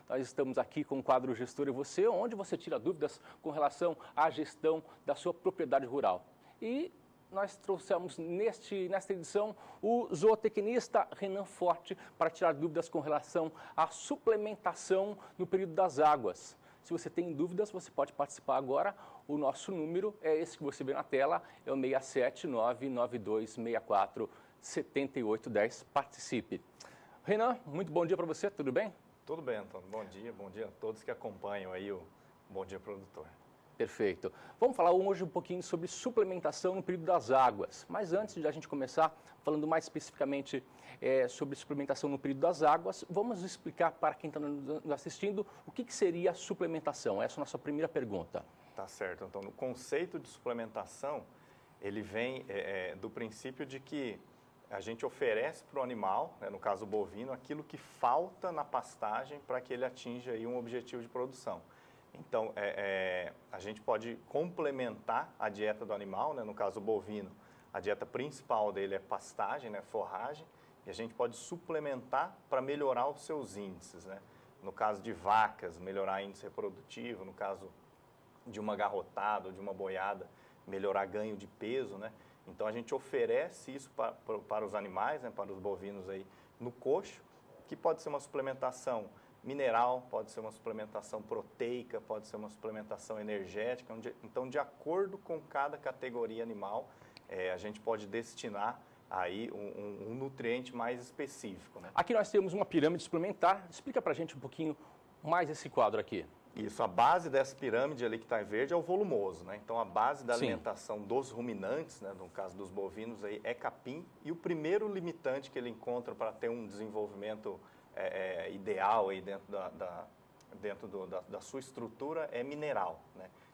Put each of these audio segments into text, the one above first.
Nós estamos aqui com o quadro Gestor e Você, onde você tira dúvidas com relação à gestão da sua propriedade rural. E nós trouxemos nesta edição o zootecnista Renan Forte para tirar dúvidas com relação à suplementação no período das águas. Se você tem dúvidas, você pode participar agora. O nosso número é esse que você vê na tela, é o 67992647810. Participe. Renan, muito bom dia para você, tudo bem? Tudo bem, Antônio. Bom dia a todos que acompanham aí o Bom Dia Produtor. Perfeito. Vamos falar hoje um pouquinho sobre suplementação no período das águas. Mas antes de a gente começar, falando mais especificamente sobre suplementação no período das águas, vamos explicar para quem está nos assistindo o que seria a suplementação. Essa é a nossa primeira pergunta. Tá certo, Antônio. O conceito de suplementação, ele vem do princípio de que a gente oferece para o animal, no caso o bovino, aquilo que falta na pastagem para que ele atinja aí um objetivo de produção. Então, a gente pode complementar a dieta do animal, no caso o bovino, a dieta principal dele é pastagem, forragem, e a gente pode suplementar para melhorar os seus índices. No caso de vacas, melhorar índice reprodutivo, no caso de uma garrotada ou de uma boiada, melhorar ganho de peso. Então, a gente oferece isso para os animais, para os bovinos aí no coxo, que pode ser uma suplementação mineral, pode ser uma suplementação proteica, pode ser uma suplementação energética. Então, de acordo com cada categoria animal, a gente pode destinar aí um nutriente mais específico. Aqui nós temos uma pirâmide suplementar. Explica para a gente um pouquinho mais esse quadro aqui. Isso, a base dessa pirâmide ali que está em verde é o volumoso, Então, a base da alimentação dos ruminantes, no caso dos bovinos, aí, é capim. E o primeiro limitante que ele encontra para ter um desenvolvimento ideal aí dentro da sua estrutura é mineral.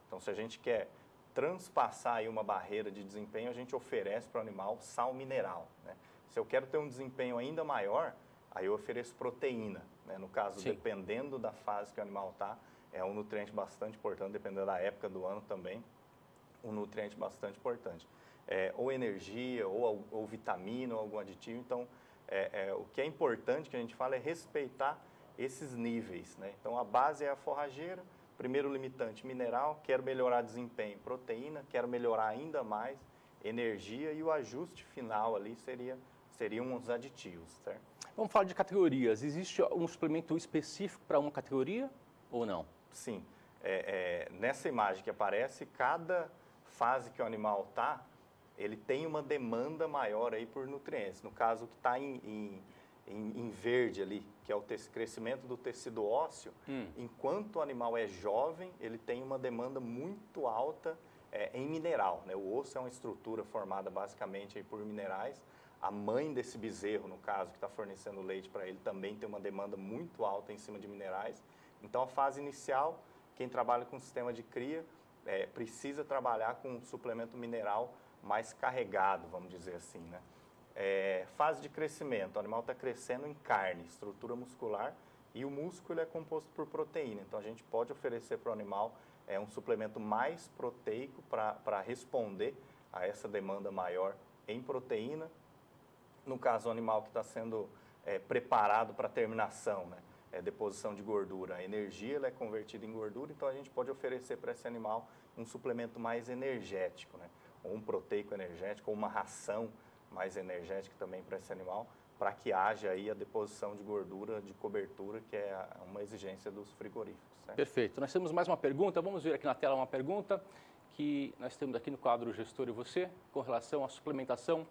Então, se a gente quer transpassar aí uma barreira de desempenho, a gente oferece para o animal sal mineral. Se eu quero ter um desempenho ainda maior, aí eu ofereço proteína. No caso, dependendo da fase que o animal está, é um nutriente bastante importante, dependendo da época do ano também, um nutriente bastante importante. Ou energia, ou vitamina, ou algum aditivo. Então, o que é importante que a gente fala é respeitar esses níveis. Então, a base é a forrageira, primeiro limitante mineral, quero melhorar desempenho, proteína, quero melhorar ainda mais energia, e o ajuste final ali seriam os aditivos, certo? Vamos falar de categorias. Existe um suplemento específico para uma categoria ou não? Sim. Nessa imagem que aparece, cada fase que o animal está, ele tem uma demanda maior aí por nutrientes. No caso, o que está em verde ali, que é o crescimento do tecido ósseo, enquanto o animal é jovem, ele tem uma demanda muito alta em mineral. O osso é uma estrutura formada basicamente aí por minerais. A mãe desse bezerro, no caso, que está fornecendo leite para ele, também tem uma demanda muito alta em cima de minerais. Então, a fase inicial, quem trabalha com sistema de cria, precisa trabalhar com um suplemento mineral mais carregado, vamos dizer assim. Fase de crescimento, o animal está crescendo em carne, estrutura muscular, e o músculo é composto por proteína. Então, a gente pode oferecer para o animal um suplemento mais proteico para responder a essa demanda maior em proteína. No caso, o animal que está sendo preparado para terminação, deposição de gordura, a energia ela é convertida em gordura, então a gente pode oferecer para esse animal um suplemento mais energético, ou um proteico energético, ou uma ração mais energética também para esse animal, para que haja aí a deposição de gordura de cobertura, que é uma exigência dos frigoríficos. Certo? Perfeito. Nós temos mais uma pergunta, vamos ver aqui na tela uma pergunta que nós temos aqui no quadro Gestor e Você, com relação à suplementação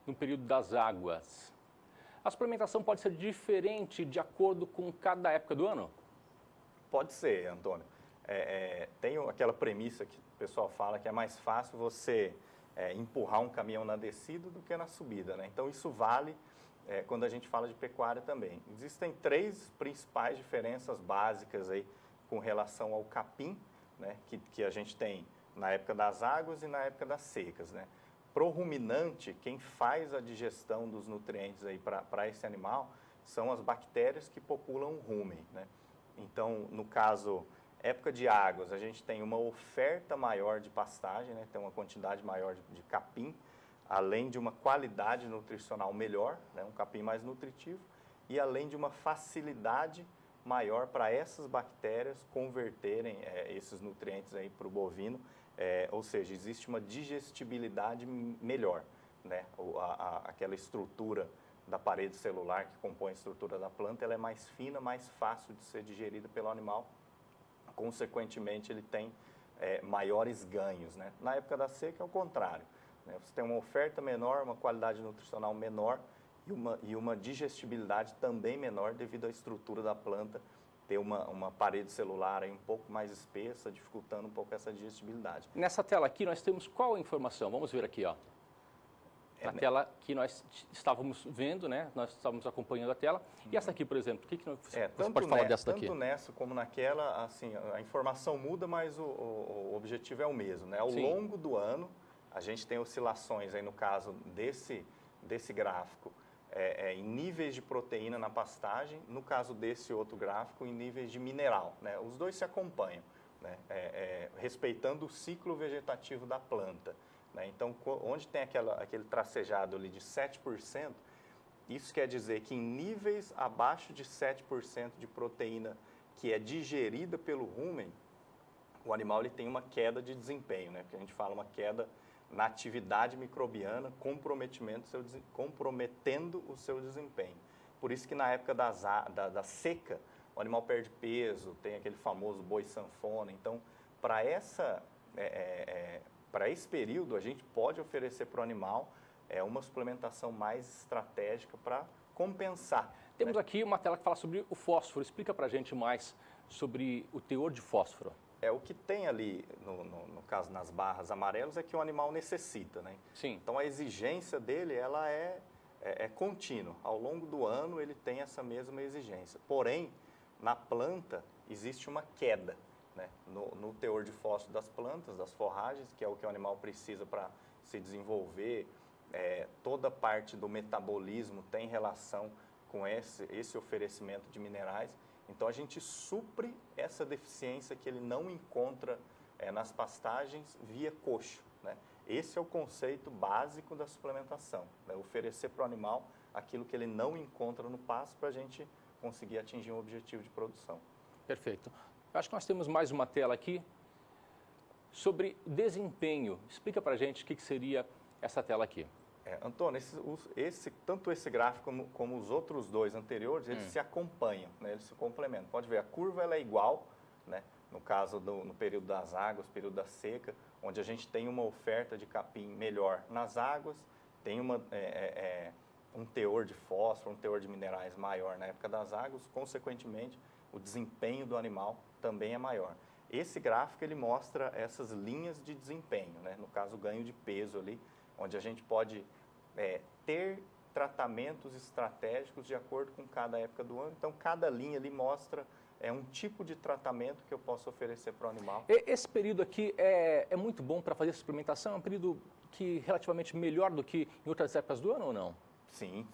no período das águas. A suplementação pode ser diferente de acordo com cada época do ano? Pode ser, Antônio. Tem aquela premissa que o pessoal fala que é mais fácil você empurrar um caminhão na descida do que na subida. Então, isso vale quando a gente fala de pecuária também. Existem três principais diferenças básicas aí com relação ao capim, que a gente tem na época das águas e na época das secas. Pro ruminante, quem faz a digestão dos nutrientes aí para esse animal são as bactérias que populam o rumen. Então, no caso, época de águas, a gente tem uma oferta maior de pastagem, tem uma quantidade maior de capim, além de uma qualidade nutricional melhor, um capim mais nutritivo, e além de uma facilidade maior para essas bactérias converterem esses nutrientes aí para o bovino, ou seja, existe uma digestibilidade melhor, né? Aquela estrutura da parede celular que compõe a estrutura da planta, ela é mais fina, mais fácil de ser digerida pelo animal, consequentemente ele tem maiores ganhos, né? Na época da seca é o contrário, né? Você tem uma oferta menor, uma qualidade nutricional menor e uma digestibilidade também menor devido à estrutura da planta ter uma parede celular aí um pouco mais espessa, dificultando um pouco essa digestibilidade. Nessa tela aqui nós temos qual informação? Vamos ver aqui, ó. Na tela que nós estávamos vendo, né? Nós estávamos acompanhando a tela. E essa aqui, por exemplo, o que você pode falar dessa daqui? Tanto nessa como naquela, assim, a informação muda, mas o objetivo é o mesmo, né? Ao longo do ano, a gente tem oscilações aí no caso desse gráfico, em níveis de proteína na pastagem, no caso desse outro gráfico, em níveis de mineral, né? Os dois se acompanham, né? Respeitando o ciclo vegetativo da planta, né? Então, onde tem aquele tracejado ali de 7%, isso quer dizer que em níveis abaixo de 7% de proteína que é digerida pelo rumen, o animal ele tem uma queda de desempenho, né? Que a gente fala uma queda na atividade microbiana, comprometendo o seu desempenho. Por isso que na época da seca, o animal perde peso, tem aquele famoso boi sanfona. Então, para esse período, a gente pode oferecer para o animal uma suplementação mais estratégica para compensar. Temos aqui uma tela que fala sobre o fósforo. Explica para a gente mais sobre o teor de fósforo. O que tem ali, no caso nas barras amarelas, é que o animal necessita, né? Sim. Então a exigência dele, ela é contínua. Ao longo do ano ele tem essa mesma exigência. Porém, na planta existe uma queda, né? No teor de fósforo das plantas, das forragens, que é o que o animal precisa para se desenvolver. Toda parte do metabolismo tem relação com esse oferecimento de minerais. Então, a gente supre essa deficiência que ele não encontra nas pastagens via coxo, né? Esse é o conceito básico da suplementação, né? Oferecer para o animal aquilo que ele não encontra no pasto para a gente conseguir atingir um objetivo de produção. Perfeito. Eu acho que nós temos mais uma tela aqui sobre desempenho. Explica para a gente o que seria essa tela aqui. Antônio, tanto esse gráfico como os outros dois anteriores, eles se acompanham, né? Eles se complementam. Pode ver, a curva ela é igual, né? No caso no período das águas, período da seca, onde a gente tem uma oferta de capim melhor nas águas, tem um teor de fósforo, um teor de minerais maior na época das águas, consequentemente, o desempenho do animal também é maior. Esse gráfico ele mostra essas linhas de desempenho, né? No caso, o ganho de peso ali, onde a gente pode ter tratamentos estratégicos de acordo com cada época do ano. Então, cada linha ali mostra um tipo de tratamento que eu posso oferecer para o animal. Esse período aqui é muito bom para fazer suplementação? É um período que relativamente melhor do que em outras épocas do ano ou não? Sim.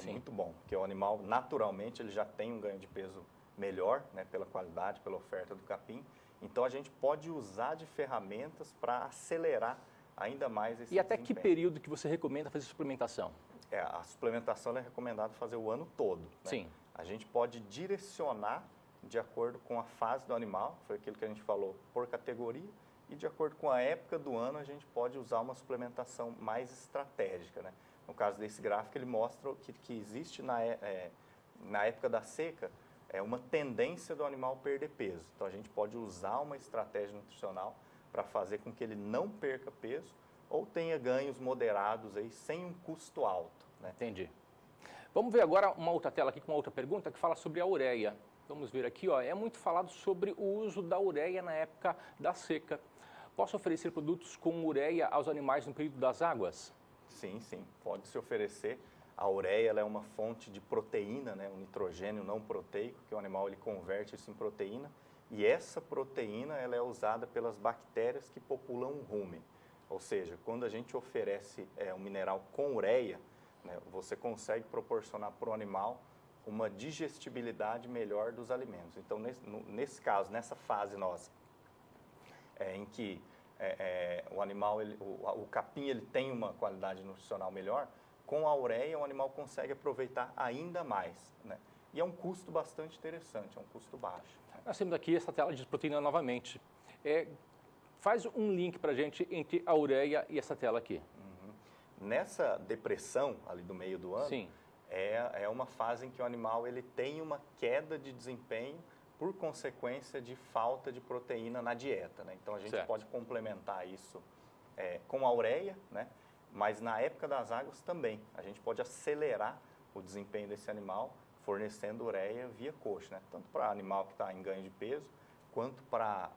Muito bom, porque o animal, naturalmente, ele já tem um ganho de peso melhor, né, pela qualidade, pela oferta do capim. Então, a gente pode usar de ferramentas para acelerar ainda mais esse E até desempenho. que período que você recomenda fazer suplementação? A suplementação é recomendada fazer o ano todo, né? Sim. A gente pode direcionar de acordo com a fase do animal, foi aquilo que a gente falou, por categoria, e de acordo com a época do ano a gente pode usar uma suplementação mais estratégica, né? No caso desse gráfico, ele mostra que existe na época da seca uma tendência do animal perder peso. Então, a gente pode usar uma estratégia nutricional para fazer com que ele não perca peso ou tenha ganhos moderados aí, sem um custo alto, né? Entendi. Vamos ver agora uma outra tela aqui com uma outra pergunta que fala sobre a ureia. Vamos ver aqui, ó, é muito falado sobre o uso da ureia na época da seca. Posso oferecer produtos com ureia aos animais no período das águas? Sim, pode se oferecer. A ureia ela é uma fonte de proteína, né, um nitrogênio não proteico, que o animal ele converte isso em proteína. E essa proteína ela é usada pelas bactérias que populam o rumen. Ou seja, quando a gente oferece um mineral com ureia, né, você consegue proporcionar para o animal uma digestibilidade melhor dos alimentos. Então, nesse caso, nessa fase nossa, em que o animal, o capim ele tem uma qualidade nutricional melhor, com a ureia o animal consegue aproveitar ainda mais, né? e é um custo bastante interessante, é um custo baixo. Nós temos aqui essa tela de proteína novamente. Faz um link para a gente entre a ureia e essa tela aqui. Nessa depressão ali do meio do ano, Sim. É uma fase em que o animal ele tem uma queda de desempenho por consequência de falta de proteína na dieta, né? Então a gente Certo. pode complementar isso com a ureia, né? Mas na época das águas também a gente pode acelerar o desempenho desse animal fornecendo ureia via coxo, né? Tanto para animal que está em ganho de peso, quanto para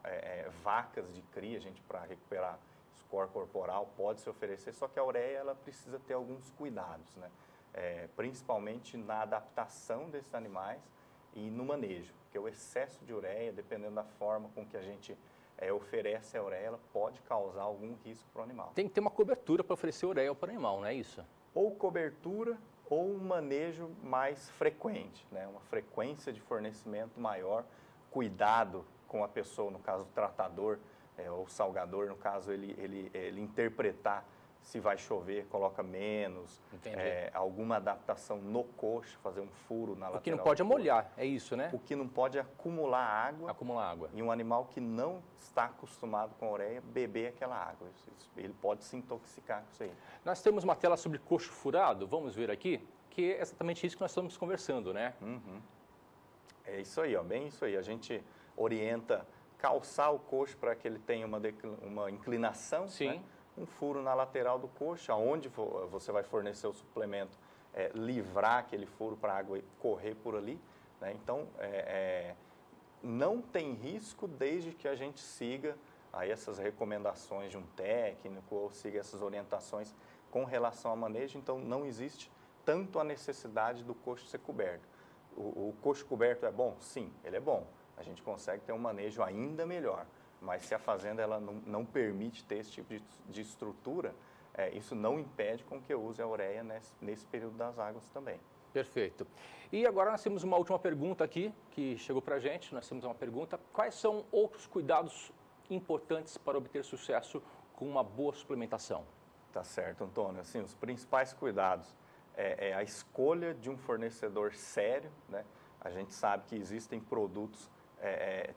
vacas de cria, a gente para recuperar score corporal pode se oferecer, só que a ureia ela precisa ter alguns cuidados, né? Principalmente na adaptação desses animais e no manejo, porque o excesso de ureia, dependendo da forma com que a gente oferece a ureia, ela pode causar algum risco para o animal. Tem que ter uma cobertura para oferecer ureia para o animal, não é isso? Ou cobertura ou um manejo mais frequente, né? Uma frequência de fornecimento maior, cuidado com a pessoa, no caso o tratador ou salgador, no caso ele interpretar se vai chover, coloca menos, alguma adaptação no coxo, fazer um furo na lateral. O que não pode é molhar, é isso, né? O que não pode é acumular água. Acumular água. E um animal que não está acostumado com a ureia, beber aquela água. Ele pode se intoxicar com isso aí. Nós temos uma tela sobre coxo furado, vamos ver aqui, que é exatamente isso que nós estamos conversando, né? É isso aí, ó, bem isso aí. A gente orienta calçar o coxo para que ele tenha uma inclinação, Sim. Né? Um furo na lateral do coxo, aonde você vai fornecer o suplemento, livrar aquele furo para a água correr por ali. Né? Então, não tem risco desde que a gente siga aí essas recomendações de um técnico ou siga essas orientações com relação ao manejo. Então, não existe tanto a necessidade do coxo ser coberto. O coxo coberto é bom? Sim, ele é bom. A gente consegue ter um manejo ainda melhor. Mas se a fazenda ela não permite ter esse tipo de estrutura, isso não impede com que eu use a ureia nesse período das águas também. Perfeito. E agora nós temos uma última pergunta aqui, que chegou para a gente. Nós temos uma pergunta. Quais são outros cuidados importantes para obter sucesso com uma boa suplementação? Tá certo, Antônio. Assim, os principais cuidados é a escolha de um fornecedor sério, né? A gente sabe que existem produtos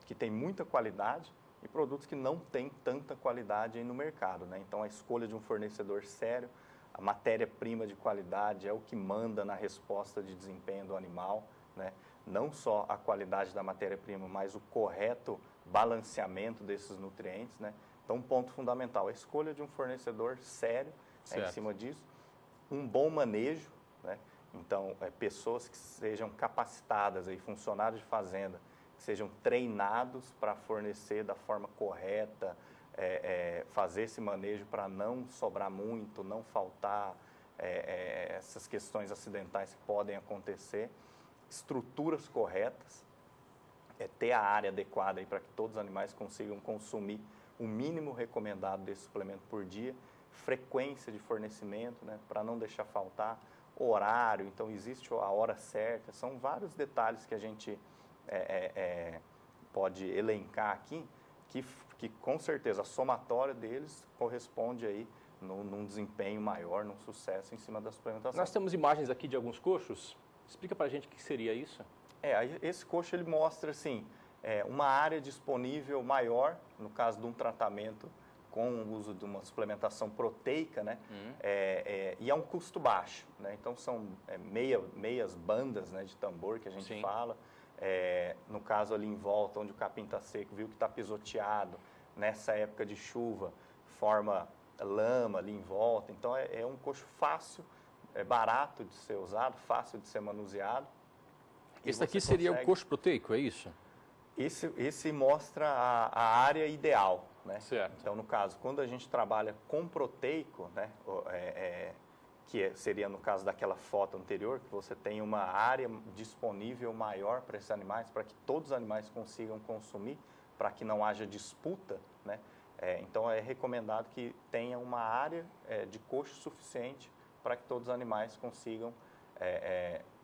que têm muita qualidade, e produtos que não têm tanta qualidade aí no mercado, né? Então, a escolha de um fornecedor sério, a matéria-prima de qualidade é o que manda na resposta de desempenho do animal, né? Não só a qualidade da matéria-prima, mas o correto balanceamento desses nutrientes, né? Então, um ponto fundamental, a escolha de um fornecedor sério em cima disso, um bom manejo, né? Então, pessoas que sejam capacitadas, aí, funcionários de fazenda, que sejam treinados para fornecer da forma correta, fazer esse manejo para não sobrar muito, não faltar essas questões acidentais que podem acontecer, estruturas corretas, ter a área adequada para que todos os animais consigam consumir o mínimo recomendado desse suplemento por dia, frequência de fornecimento, né, para não deixar faltar, horário, então existe a hora certa, são vários detalhes que a gente pode elencar aqui, que com certeza a somatória deles corresponde aí num desempenho maior, num sucesso em cima da suplementação. Nós temos imagens aqui de alguns coxos. Explica para a gente o que seria isso. Esse coxo ele mostra assim, uma área disponível maior, no caso de um tratamento com o uso de uma suplementação proteica, né? E é um custo baixo, né? Então são meias bandas, né, de tambor que a gente fala. No caso ali em volta, onde o capim está seco, viu que está pisoteado, nessa época de chuva, forma lama ali em volta. Então é um coxo fácil, barato de ser usado, fácil de ser manuseado. Esse daqui seria o coxo proteico, é isso? Esse mostra a área ideal, né? Certo. Então, no caso, quando a gente trabalha com proteico, né, seria no caso daquela foto anterior, que você tem uma área disponível maior para esses animais, para que todos os animais consigam consumir, para que não haja disputa, né? Então, é recomendado que tenha uma área de coxo suficiente para que todos os animais consigam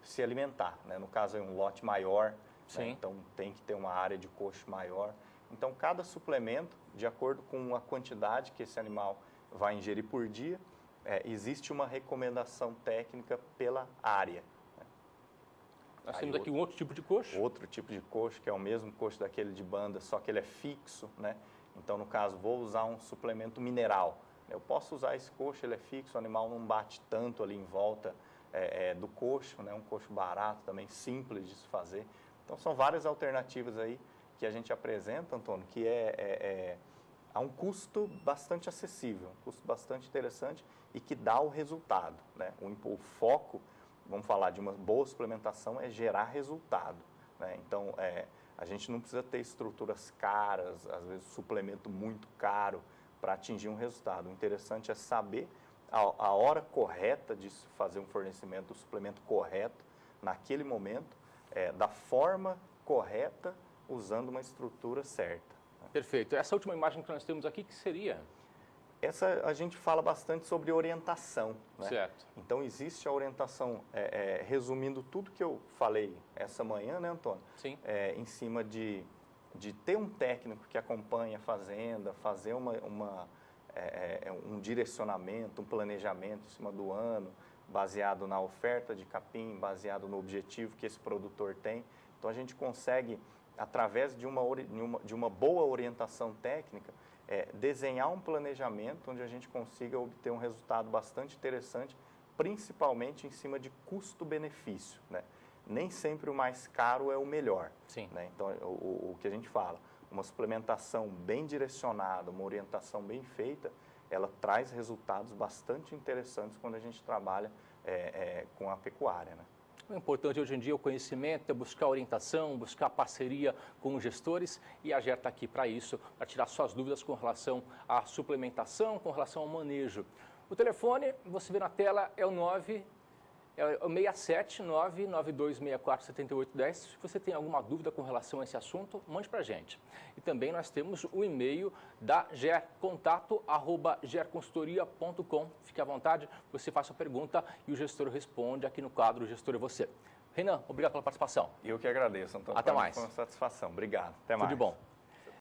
se alimentar, né? No caso, é um lote maior, né? Então tem que ter uma área de coxo maior. Então, cada suplemento, de acordo com a quantidade que esse animal vai ingerir por dia, existe uma recomendação técnica pela área, né? Nós temos aqui um outro tipo de coxo. Outro tipo de coxo, que é o mesmo coxo daquele de banda, só que ele é fixo, né? Então, no caso, vou usar um suplemento mineral. Eu posso usar esse coxo, ele é fixo, o animal não bate tanto ali em volta do coxo, né? Um coxo barato também, simples de se fazer. Então, são várias alternativas aí que a gente apresenta, Antônio, que a um custo bastante acessível, um custo bastante interessante e que dá o resultado, né? O foco, vamos falar de uma boa suplementação, é gerar resultado, né? Então, a gente não precisa ter estruturas caras, às vezes suplemento muito caro para atingir um resultado. O interessante é saber a hora correta de fazer um fornecimento do suplemento correto, naquele momento, da forma correta, usando uma estrutura certa. Perfeito. Essa última imagem que nós temos aqui, que seria? Essa a gente fala bastante sobre orientação, né? Certo. Então, existe a orientação, resumindo tudo que eu falei essa manhã, né, Antônio? Sim. Em cima de ter um técnico que acompanha a fazenda, fazer um direcionamento, um planejamento em cima do ano, baseado na oferta de capim, baseado no objetivo que esse produtor tem. Então, a gente consegue, através de uma boa orientação técnica, desenhar um planejamento onde a gente consiga obter um resultado bastante interessante, principalmente em cima de custo-benefício, né? Nem sempre o mais caro é o melhor. Sim. Né? Então, o que a gente fala, uma suplementação bem direcionada, uma orientação bem feita, ela traz resultados bastante interessantes quando a gente trabalha com a pecuária, né? O importante hoje em dia é o conhecimento, é buscar orientação, buscar parceria com os gestores, e a GER está aqui para isso, para tirar suas dúvidas com relação à suplementação, com relação ao manejo. O telefone, você vê na tela, é o 67992647810. Se você tem alguma dúvida com relação a esse assunto, mande para a gente. E também nós temos o e-mail da GER, contato@gerconsultoria.com. Fique à vontade, você faz sua pergunta e o gestor responde aqui no quadro Gestor é Você. Renan, obrigado pela participação. Eu que agradeço, Antônio. Até mais. Foi uma satisfação. Obrigado. Até mais. Tudo de bom.